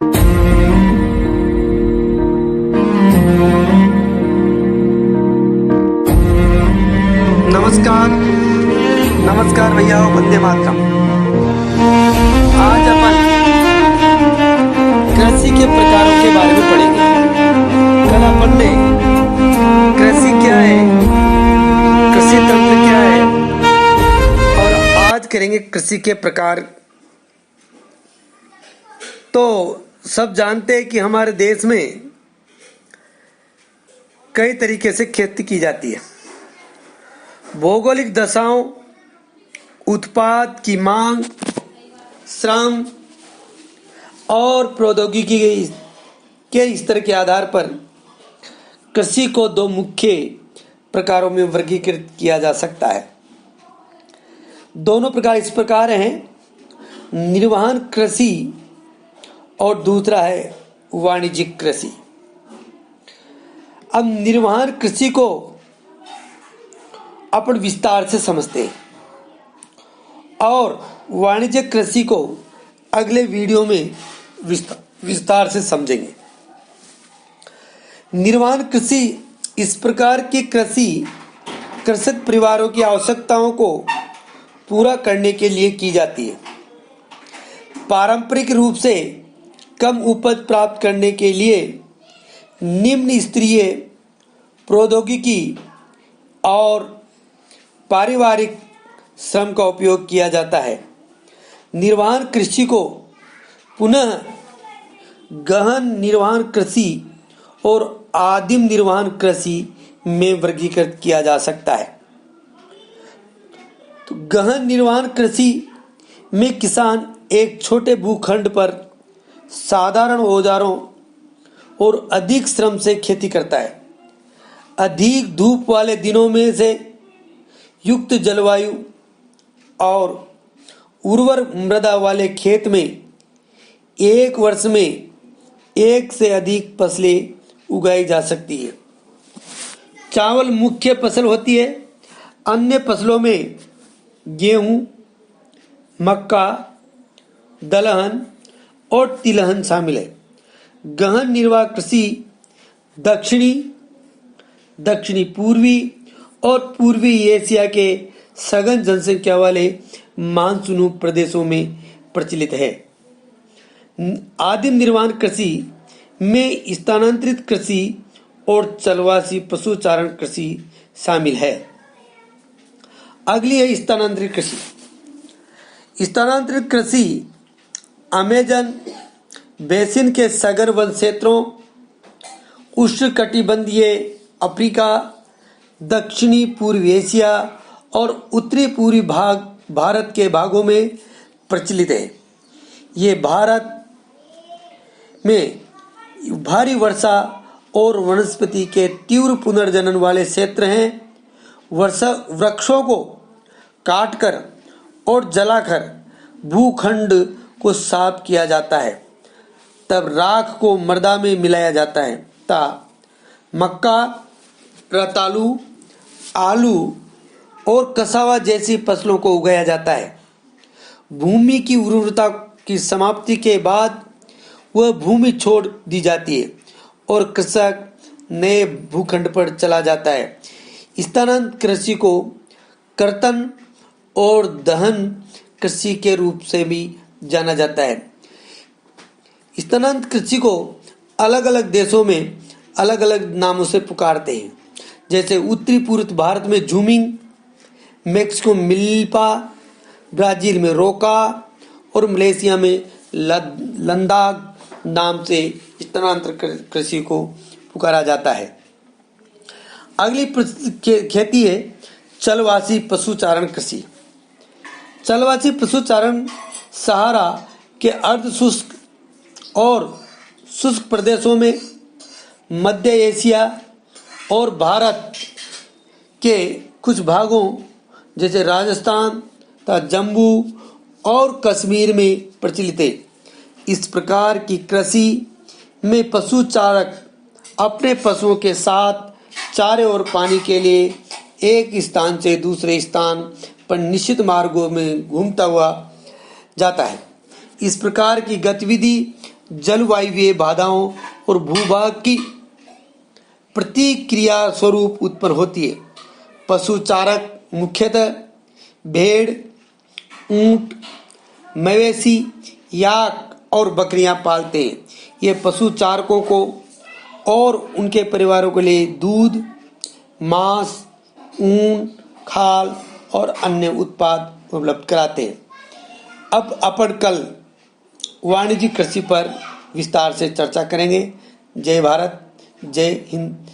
नमस्कार नमस्कार भैया, वंदे मातरम। आज अपन कृषि के प्रकारों के बारे में पढ़ेंगे। कल अपन ने कृषि क्या है, कृषि तंत्र क्या है, और आज करेंगे कृषि के प्रकार। तो सब जानते हैं कि हमारे देश में कई तरीके से खेती की जाती है। भौगोलिक दशाओं, उत्पाद की मांग, श्रम और प्रौद्योगिकी के स्तर के आधार पर कृषि को दो मुख्य प्रकारों में वर्गीकृत किया जा सकता है। दोनों प्रकार इस प्रकार हैं: निर्वहन कृषि और दूसरा है वाणिज्यिक कृषि। अब निर्वहन कृषि को अपन विस्तार से समझते हैं और वाणिज्यिक कृषि को अगले वीडियो में विस्तार से समझेंगे। निर्वहन कृषि इस प्रकार की कृषि कृषक परिवारों की आवश्यकताओं को पूरा करने के लिए की जाती है। पारंपरिक रूप से कम उपज प्राप्त करने के लिए निम्न स्तरीय प्रौद्योगिकी और पारिवारिक श्रम का उपयोग किया जाता है। निर्वहन कृषि को पुनः गहन निर्वहन कृषि और आदिम निर्वहन कृषि में वर्गीकृत किया जा सकता है। तो गहन निर्वहन कृषि में किसान एक छोटे भूखंड पर साधारण औजारों और अधिक श्रम से खेती करता है। अधिक धूप वाले दिनों में से युक्त जलवायु और उर्वर मृदा वाले खेत में एक वर्ष में एक से अधिक फसलें उगाई जा सकती है। चावल मुख्य फसल होती है। अन्य फसलों में गेहूं, मक्का, दलहन और तिलहन शामिल है। गहन निर्वाह कृषि दक्षिणी पूर्वी और पूर्वी एशिया के सघन जनसंख्या वाले मानसूनी प्रदेशों में प्रचलित है। आदिम निर्वहन कृषि में स्थानांतरित कृषि और चलवासी पशुचारण कृषि शामिल है। अगली है स्थानांतरित कृषि। स्थानांतरित कृषि अमेजन बेसिन के सघन वन क्षेत्रों, उष्णकटिबंधीय अफ्रीका, दक्षिणी पूर्व एशिया और उत्तरी पूर्वी भारत के भागों में प्रचलित है। ये भारत में भारी वर्षा और वनस्पति के तीव्र पुनर्जनन वाले क्षेत्र हैं। वृक्षों को काटकर और जलाकर भूखंड को साफ किया जाता है, तब राख को मृदा में मिलाया जाता है ता मक्का, रतालू, आलू और कसावा जैसी फसलों को उगाया जाता है। भूमि की उर्वरता की समाप्ति के बाद वह भूमि छोड़ दी जाती है और कृषक नए भूखंड पर चला जाता है। स्थानांतरित कृषि को कर्तन और दहन कृषि के रूप से भी जाना जाता है। स्थानांतरित कृषि को अलग अलग देशों में अलग अलग नामों से पुकारते हैं, जैसे उत्तरी पूर्व भारत में झूमिंग, मेक्सिको मिल्पा, ब्राजील में रोका और मलेशिया में लंदाग नाम से स्थानांतरित कृषि को पुकारा जाता है। अगली खेती है चलवासी पशुचारण कृषि। चलवासी पशुचारण सहारा के अर्ध शुष्क और शुष्क प्रदेशों में, मध्य एशिया और भारत के कुछ भागों जैसे राजस्थान तथा जम्मू और कश्मीर में प्रचलित है। इस प्रकार की कृषि में पशुचारक अपने पशुओं के साथ चारे और पानी के लिए एक स्थान से दूसरे स्थान पर निश्चित मार्गों में घूमता हुआ जाता है। इस प्रकार की गतिविधि जलवायुवीय बाधाओं और भूभाग की प्रतिक्रिया स्वरूप उत्पन्न होती है। पशु चारक मुख्यतः भेड़, ऊंट, मवेशी, याक और बकरियां पालते हैं। ये पशु चारकों को और उनके परिवारों के लिए दूध, मांस, ऊन, खाल और अन्य उत्पाद उपलब्ध कराते हैं। अब अपन कल वाणिज्यिक कृषि पर विस्तार से चर्चा करेंगे। जय भारत, जय हिंद,